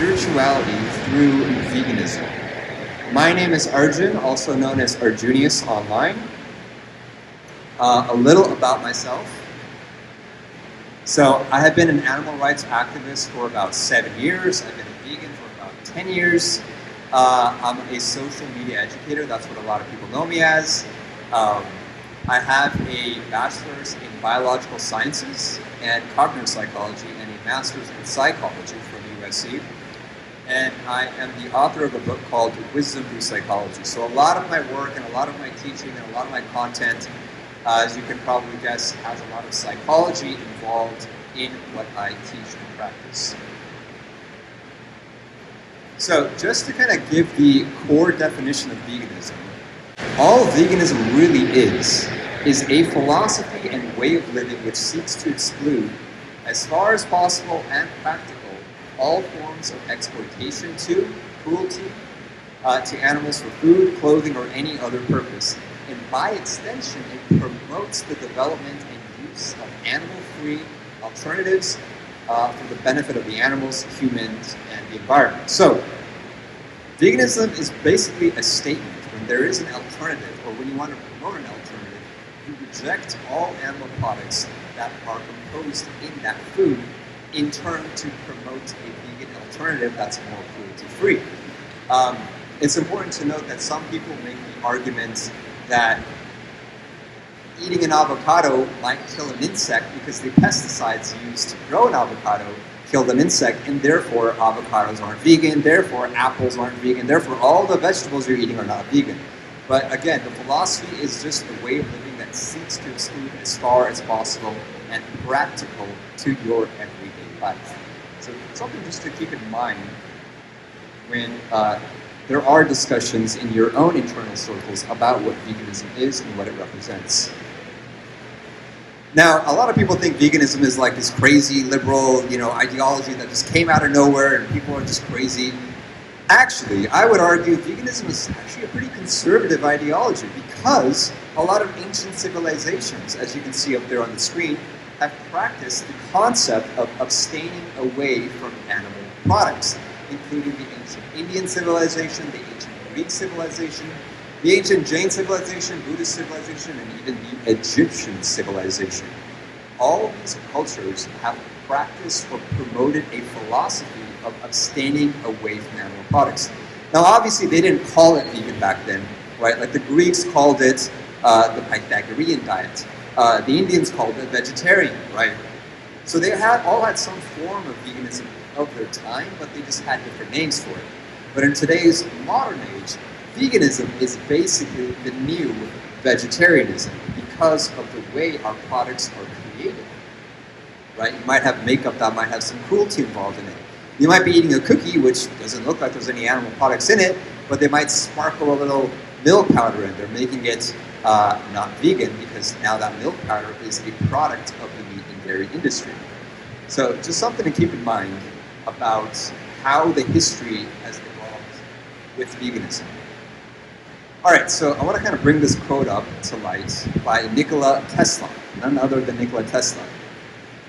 spirituality through veganism. My name is Arjun, also known as Arjuneus online. A little about myself. So I have been an animal rights activist for about 7 years. I've been a vegan for about 10 years. I'm a social media educator. That's what a lot of people know me as. I have a bachelor's in biological sciences and cognitive psychology and a master's in psychology from USC. And I am the author of a book called Wisdom Through Psychology. So a lot of my work and a lot of my teaching and a lot of my content, as you can probably guess, has a lot of psychology involved in what I teach and practice. So just to kind of give the core definition of veganism, all veganism really is a philosophy and way of living which seeks to exclude, as far as possible and practical, all forms of exploitation cruelty to animals for food, clothing, or any other purpose. And by extension, it promotes the development and use of animal-free alternatives for the benefit of the animals, humans, and the environment. So, veganism is basically a statement. When there is an alternative, or when you want to promote an alternative, you reject all animal products that are composed in that food, in turn to promote a vegan alternative that's more cruelty-free. It's important to note that some people make the argument that eating an avocado might kill an insect because the pesticides used to grow an avocado killed an insect, and therefore avocados aren't vegan, therefore apples aren't vegan, therefore all the vegetables you're eating are not vegan. But again, the philosophy is just a way of living that seeks to exclude as far as possible and practical to your everyday life. So something just to keep in mind when there are discussions in your own internal circles about what veganism is and what it represents. Now, a lot of people think veganism is like this crazy liberal, ideology that just came out of nowhere and people are just crazy. Actually, I would argue veganism is actually a pretty conservative ideology because a lot of ancient civilizations, as you can see up there on the screen, have practiced the concept of abstaining away from animal products, including the ancient Indian civilization, the ancient Greek civilization, the ancient Jain civilization, Buddhist civilization, and even the Egyptian civilization. All of these cultures have practiced or promoted a philosophy of abstaining away from animal products. Now, obviously, they didn't call it vegan back then, right? Like the Greeks called it the Pythagorean diet. The Indians called it vegetarian, right? So they all had some form of veganism of their time, but they just had different names for it. But in today's modern age, veganism is basically the new vegetarianism because of the way our products are created, right? You might have makeup that might have some cruelty involved in it. You might be eating a cookie which doesn't look like there's any animal products in it, but they might sparkle a little milk powder in there, making it not vegan because now that milk powder is a product of the meat and dairy industry. So just something to keep in mind about how the history has evolved with veganism. All right, so I want to kind of bring this quote up to light by Nikola Tesla, none other than Nikola Tesla.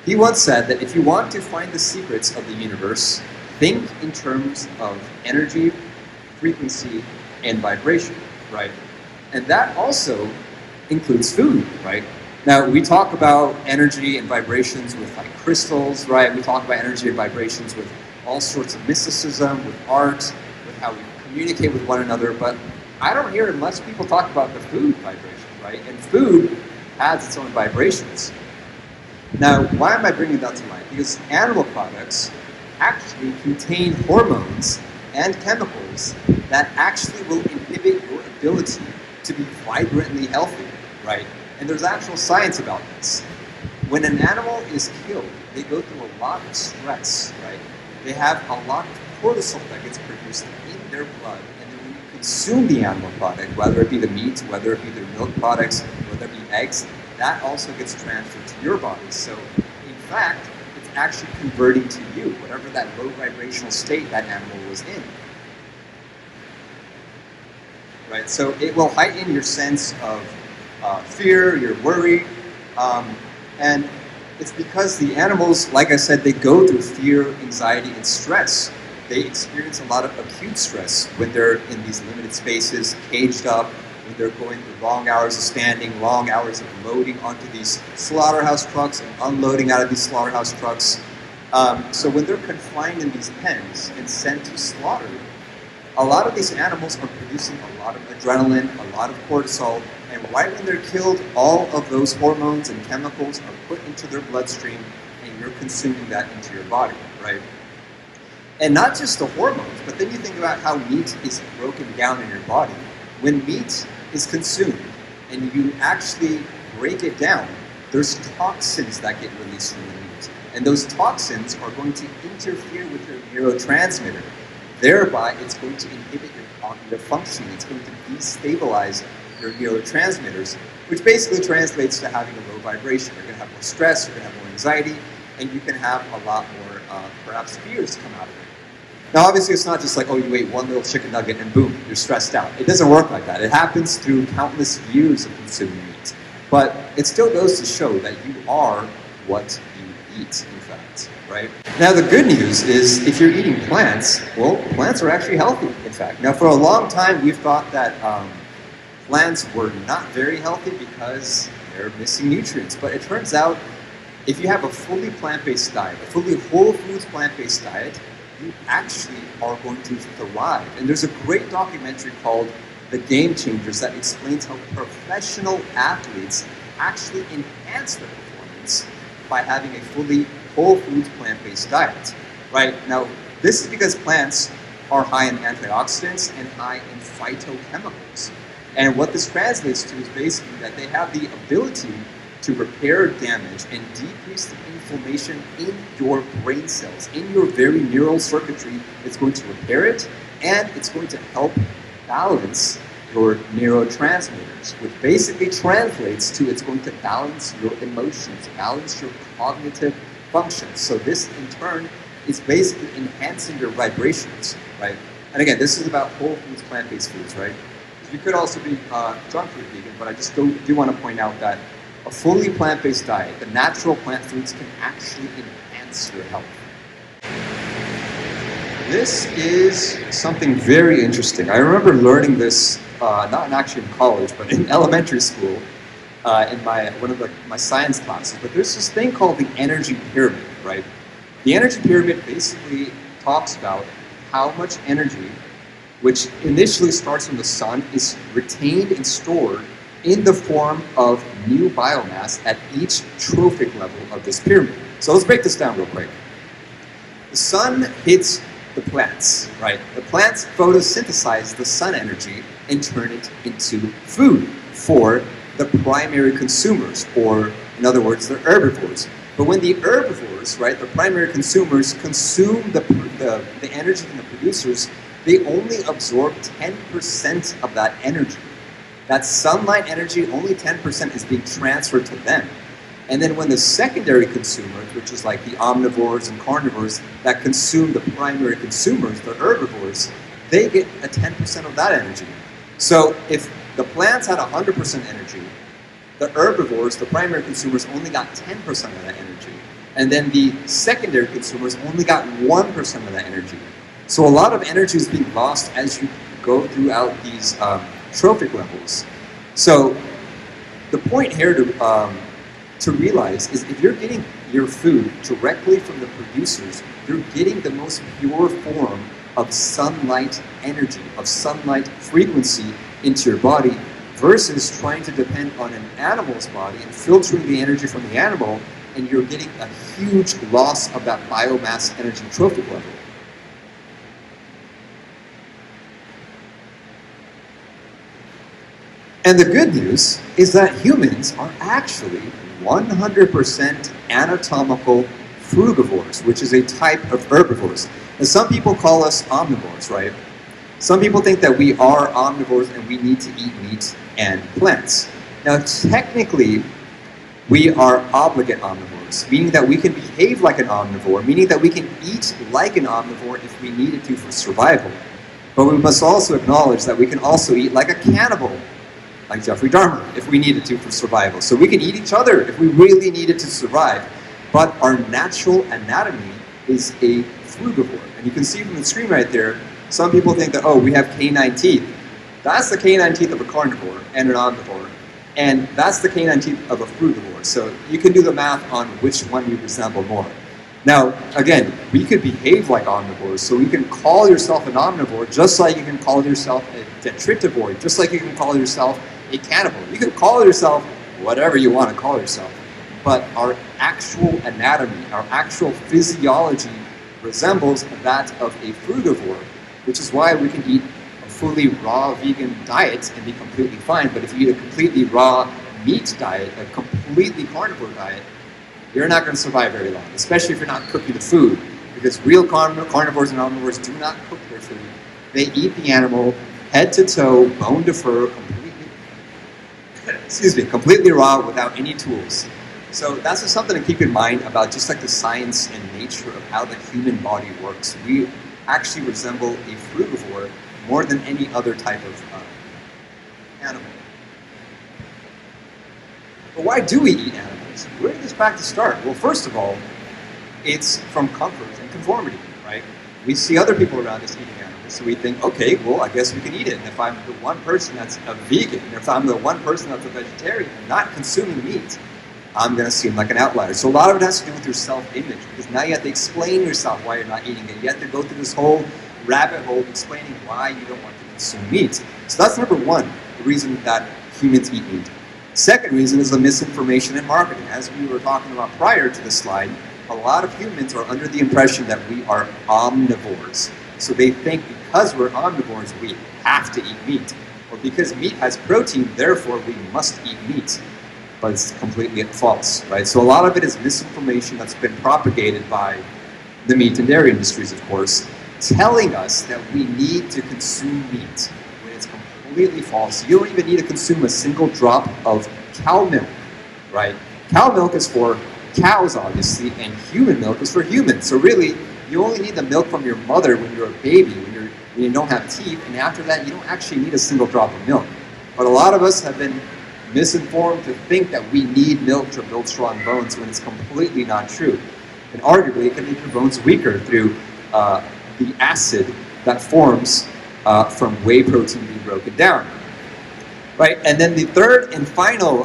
He once said that if you want to find the secrets of the universe, think in terms of energy, frequency, and vibration, right? And that also includes food, right? Now, we talk about energy and vibrations with like crystals, right? We talk about energy and vibrations with all sorts of mysticism, with art, with how we communicate with one another, but I don't hear much people talk about the food vibration, right? And food has its own vibrations. Now, why am I bringing that to light? Because animal products actually contain hormones and chemicals that actually will inhibit your ability to be vibrantly healthy, right? And there's actual science about this. When an animal is killed, they go through a lot of stress, right? They have a lot of cortisol that gets produced in their blood. Consume the animal product, whether it be the meat, whether it be their milk products, whether it be eggs, that also gets transferred to your body. So, in fact, it's actually converting to you, whatever that low vibrational state that animal was in. Right? So it will heighten your sense of fear, your worry, and it's because the animals, like I said, they go through fear, anxiety, and stress they experience a lot of acute stress when they're in these limited spaces, caged up, when they're going through long hours of standing, long hours of loading onto these slaughterhouse trucks and unloading out of these slaughterhouse trucks. So when they're confined in these pens and sent to slaughter, a lot of these animals are producing a lot of adrenaline, a lot of cortisol, and right when they're killed, all of those hormones and chemicals are put into their bloodstream, and you're consuming that into your body, right? And not just the hormones, but then you think about how meat is broken down in your body. When meat is consumed and you actually break it down, there's toxins that get released from the meat. And those toxins are going to interfere with your neurotransmitter. Thereby, it's going to inhibit your cognitive function. It's going to destabilize your neurotransmitters, which basically translates to having a low vibration. You're going to have more stress, you're going to have more anxiety, and you can have a lot more, perhaps, fears come out of it. Now, obviously, it's not just like, oh, you ate one little chicken nugget and boom, you're stressed out. It doesn't work like that. It happens through countless years of consuming meat. But it still goes to show that you are what you eat, in fact, right? Now, the good news is if you're eating plants, well, plants are actually healthy, in fact. Now, for a long time, we've thought that plants were not very healthy because they're missing nutrients. But it turns out if you have a fully plant-based diet, a fully whole foods plant-based diet, you actually are going to thrive. And there's a great documentary called The Game Changers that explains how professional athletes actually enhance their performance by having a fully whole foods plant-based diet, right? Now, this is because plants are high in antioxidants and high in phytochemicals. And what this translates to is basically that they have the ability to repair damage and decrease the inflammation in your brain cells, in your very neural circuitry. It's going to repair it, and it's going to help balance your neurotransmitters, which basically translates to it's going to balance your emotions, balance your cognitive functions. So this, in turn, is basically enhancing your vibrations, right? And again, this is about whole foods, plant-based foods, right? You could also be junk food vegan, but I just do want to point out that a fully plant-based diet, the natural plant foods, can actually enhance your health. This is something very interesting. I remember learning this, not actually in college, but in elementary school, in one of my science classes. But there's this thing called the energy pyramid, right? The energy pyramid basically talks about how much energy, which initially starts from the sun, is retained and stored in the form of new biomass at each trophic level of this pyramid. So let's break this down real quick. The sun hits the plants, right? The plants photosynthesize the sun energy and turn it into food for the primary consumers, or in other words, the herbivores. But when the herbivores, right, the primary consumers, consume the energy from the producers, they only absorb 10% of that energy. That sunlight energy, only 10% is being transferred to them. And then when the secondary consumers, which is like the omnivores and carnivores that consume the primary consumers, the herbivores, they get a 10% of that energy. So if the plants had 100% energy, the herbivores, the primary consumers, only got 10% of that energy. And then the secondary consumers only got 1% of that energy. So a lot of energy is being lost as you go throughout these trophic levels. So the point here to realize is if you're getting your food directly from the producers, you're getting the most pure form of sunlight energy, of sunlight frequency into your body, versus trying to depend on an animal's body and filtering the energy from the animal, and you're getting a huge loss of that biomass energy trophic level. And the good news is that humans are actually 100% anatomical frugivores, which is a type of herbivores. And some people call us omnivores, right? Some people think that we are omnivores and we need to eat meat and plants. Now, technically, we are obligate omnivores, meaning that we can behave like an omnivore, meaning that we can eat like an omnivore if we needed to for survival. But we must also acknowledge that we can also eat like a cannibal, like Jeffrey Dahmer, if we needed to for survival. So we can eat each other if we really needed to survive. But our natural anatomy is a frugivore. And you can see from the screen right there, some people think that, oh, we have canine teeth. That's the canine teeth of a carnivore and an omnivore. And that's the canine teeth of a frugivore. So you can do the math on which one you resemble more. Now, again, we could behave like omnivores, so you can call yourself an omnivore just like you can call yourself a detritivore, just like you can call yourself a cannibal. You can call yourself whatever you want to call yourself. But our actual anatomy, our actual physiology resembles that of a frugivore, which is why we can eat a fully raw vegan diet and be completely fine. But if you eat a completely raw meat diet, a completely carnivore diet, you're not going to survive very long, especially if you're not cooking the food, because real carnivores and omnivores do not cook their food. They eat the animal head to toe, bone to fur, completely raw without any tools. So that's just something to keep in mind about just like the science and nature of how the human body works. We actually resemble a frugivore more than any other type of animal. But why do we eat animals? Where did this practice start? Well, first of all, it's from comfort and conformity, right? We see other people around us eating animals, so we think, okay, well, I guess we can eat it. And if I'm the one person that's a vegan, and if I'm the one person that's a vegetarian and not consuming meat, I'm going to seem like an outlier. So a lot of it has to do with your self-image, because now you have to explain yourself why you're not eating it. You have to go through this whole rabbit hole explaining why you don't want to consume meat. So that's number one, the reason that humans eat meat. Second reason is the misinformation and marketing. As we were talking about prior to this slide, a lot of humans are under the impression that we are omnivores. So they think because we're omnivores, we have to eat meat. Or because meat has protein, therefore we must eat meat. But it's completely false, right? So a lot of it is misinformation that's been propagated by the meat and dairy industries, of course, telling us that we need to consume meat. Completely false. You don't even need to consume a single drop of cow milk, right? Cow milk is for cows, obviously, and human milk is for humans. So really, you only need the milk from your mother when you're a baby, when you don't have teeth, and after that, you don't actually need a single drop of milk. But a lot of us have been misinformed to think that we need milk to build strong bones when it's completely not true. And arguably, it can make your bones weaker through the acid that forms from whey protein being broken down, right? And then the third and final,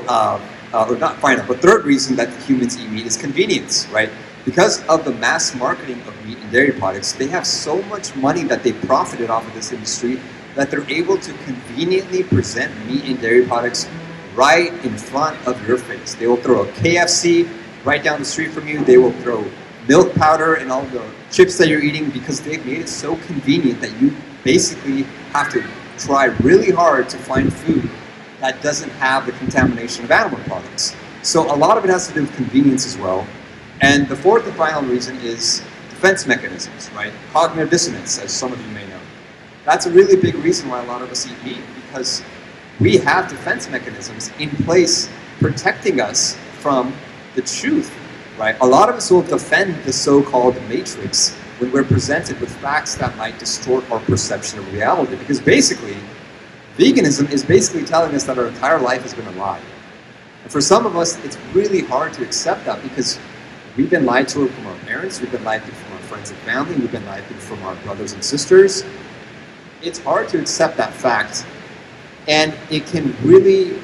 or not final, but third reason that humans eat meat is convenience, right? Because of the mass marketing of meat and dairy products, they have so much money that they profited off of this industry that they're able to conveniently present meat and dairy products right in front of your face. They will throw a KFC right down the street from you. They will throw milk powder and all the chips that you're eating because they've made it so convenient that you basically have to try really hard to find food that doesn't have the contamination of animal products. So a lot of it has to do with convenience as well. And the fourth and final reason is defense mechanisms, right? Cognitive dissonance, as some of you may know. That's a really big reason why a lot of us eat meat, because we have defense mechanisms in place protecting us from the truth, right? A lot of us will defend the so-called matrix when we're presented with facts that might distort our perception of reality. Because basically, veganism is basically telling us that our entire life has been a lie. And for some of us, it's really hard to accept that because we've been lied to from our parents, we've been lied to from our friends and family, we've been lied to from our brothers and sisters. It's hard to accept that fact. And it can really,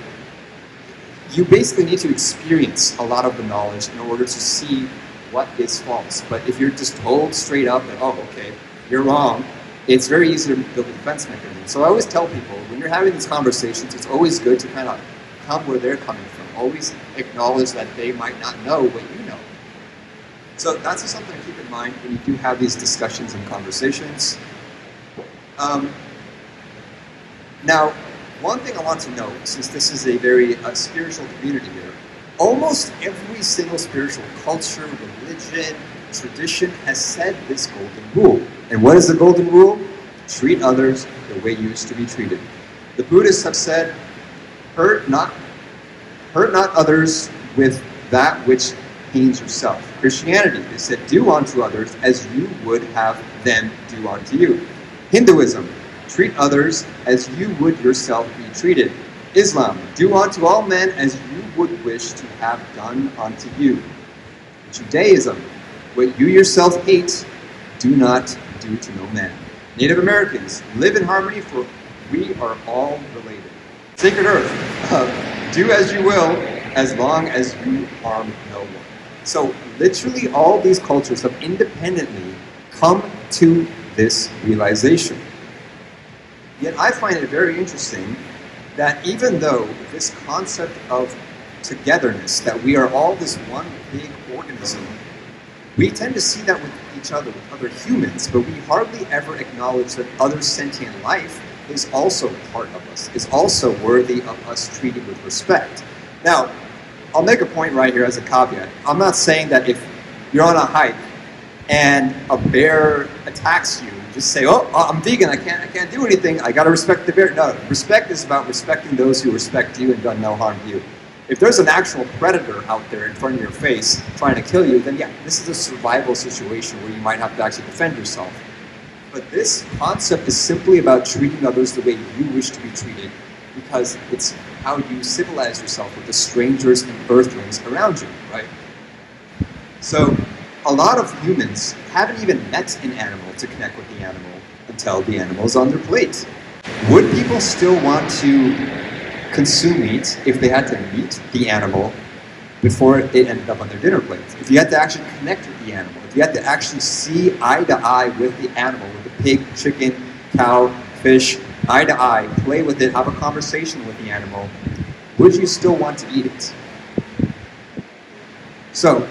you basically need to experience a lot of the knowledge in order to see what is false. But if you're just told straight up that, oh, okay, you're wrong, it's very easy to build a defense mechanism. So I always tell people, when you're having these conversations, it's always good to kind of come where they're coming from. Always acknowledge that they might not know what you know. So that's just something to keep in mind when you do have these discussions and conversations. Now, one thing I want to note, since this is a very spiritual community here, almost every single spiritual culture, religion, tradition has said this golden rule. And what is the golden rule? Treat others the way you used to be treated. The Buddhists have said, hurt not others with that which pains yourself. Christianity, they said, do unto others as you would have them do unto you. Hinduism, treat others as you would yourself be treated. Islam, do unto all men as you would wish to have done unto you. Judaism, what you yourself hate, do not do to no man. Native Americans, live in harmony, for we are all related. Sacred Earth, do as you will, as long as you harm no one. So literally all these cultures have independently come to this realization. Yet I find it very interesting that even though this concept of togetherness, that we are all this one big organism, we tend to see that with each other, with other humans, but we hardly ever acknowledge that other sentient life is also part of us, is also worthy of us treating with respect. Now, I'll make a point right here as a caveat. I'm not saying that if you're on a hike and a bear attacks you, just say, oh, I'm vegan, I can't do anything, I gotta respect the bear. No, respect is about respecting those who respect you and done no harm to you. If there's an actual predator out there in front of your face trying to kill you, then yeah, this is a survival situation where you might have to actually defend yourself. But this concept is simply about treating others the way you wish to be treated, because it's how you civilize yourself with the strangers and earthlings around you, right? So a lot of humans haven't even met an animal to connect with the animal until the animal's on their plate. Would people still want to consume meat if they had to meet the animal before it ended up on their dinner plate? If you had to actually connect with the animal, if you had to actually see eye to eye with the animal, with the pig, chicken, cow, fish, eye to eye, play with it, have a conversation with the animal, would you still want to eat it? So,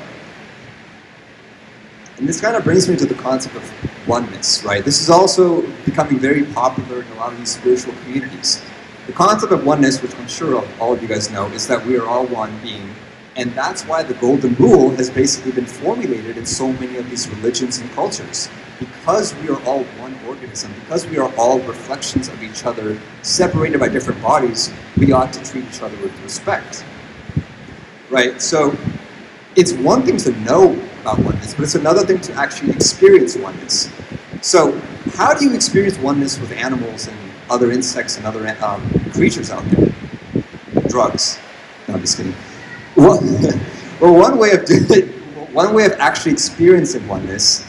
and this kind of brings me to the concept of oneness, right? This is also becoming very popular in a lot of these spiritual communities. The concept of oneness, which I'm sure all of you guys know, is that we are all one being. And that's why the golden rule has basically been formulated in so many of these religions and cultures. Because we are all one organism, because we are all reflections of each other, separated by different bodies, we ought to treat each other with respect. Right? So it's one thing to know about oneness, but it's another thing to actually experience oneness. So how do you experience oneness with animals and other insects and other creatures out there? Drugs. No, I'm just kidding. Well, one way of actually experiencing oneness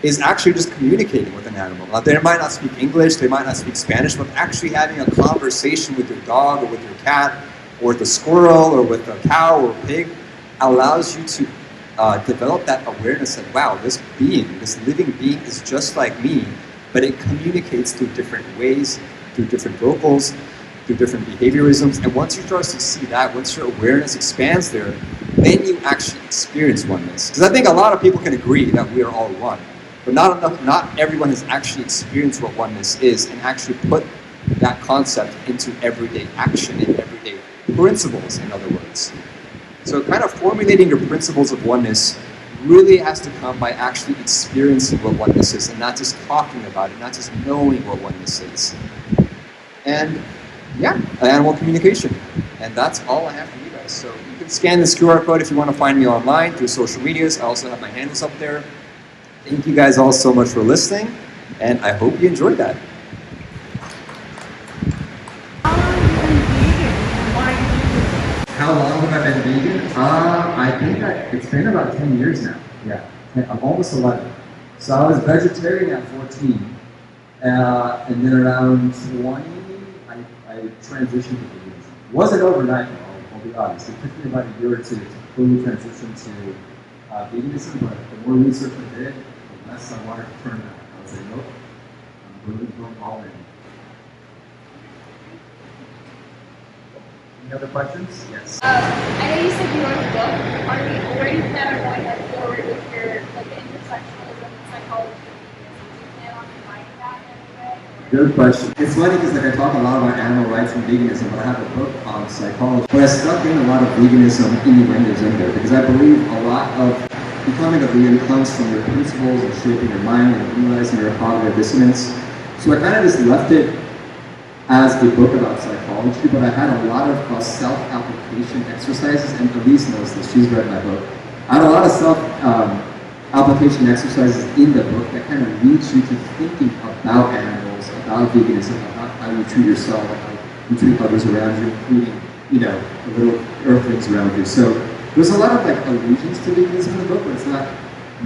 is actually just communicating with an animal. Now, they might not speak English, they might not speak Spanish, but actually having a conversation with your dog or with your cat or with a squirrel or with a cow or a pig allows you to develop that awareness that, wow, this being, this living being is just like me, but it communicates through different ways, through different vocals, through different behaviorisms. And once you start to see that, once your awareness expands there, then you actually experience oneness. Because I think a lot of people can agree that we are all one, but not everyone has actually experienced what oneness is and actually put that concept into everyday action and everyday principles, in other words. So kind of formulating your principles of oneness really has to come by actually experiencing what oneness is and not just talking about it, not just knowing what oneness is. And yeah, animal communication. And that's all I have for you guys. So you can scan this QR code if you want to find me online through social medias. I also have my handles up there. Thank you guys all so much for listening, and I hope you enjoyed that. How long have I been vegan? I think it's been about 10 years now. Yeah, I'm almost 11. So I was vegetarian at 14, and then around 20, I transitioned to veganism. It wasn't overnight, I'll be honest. It took me about a year or two to fully transition to veganism, but the more research I did, the less I wanted to turn out. I was like, nope, I'm really going all in. Any other questions? Yes. I know you said you wrote a book. Where do you plan on going forward with your intersectionalism and psychology? Do you plan on combining that in any way? Good question. It's funny because I talk a lot about animal rights and veganism, but I have a book on psychology. But I stuck in a lot of veganism innuendos in there because I believe a lot of becoming a vegan comes from your principles and shaping your mind and realizing your cognitive dissonance. So I kind of just left it as a book about psychology, but I had a lot of self-application exercises, and Elise knows this, she's read my book. I had a lot of self-application exercises in the book that kind of leads you to thinking about animals, about veganism, about how you treat yourself, how you treat others around you, including, the little earthlings around you. So there's a lot of allusions to veganism in the book, but it's not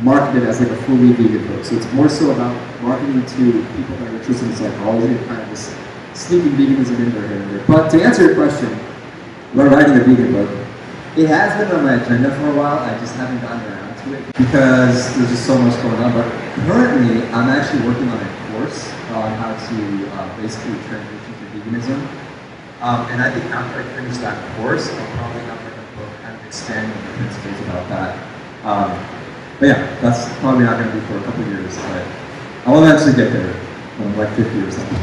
market it as like a fully vegan book. So it's more so about marketing to people that are interested in psychology and kind of just sneaking veganism in there here and there. But to answer your question about writing a vegan book, it has been on my agenda for a while. I just haven't gotten around to it because there's just so much going on. But currently, I'm actually working on a course on how to basically transition to veganism. And I think after I finish that course, I'll probably have like a book kind of expanding the principles about that. But yeah, that's probably not going to be for a couple of years, but I'll eventually get there when I'm like 50 or something.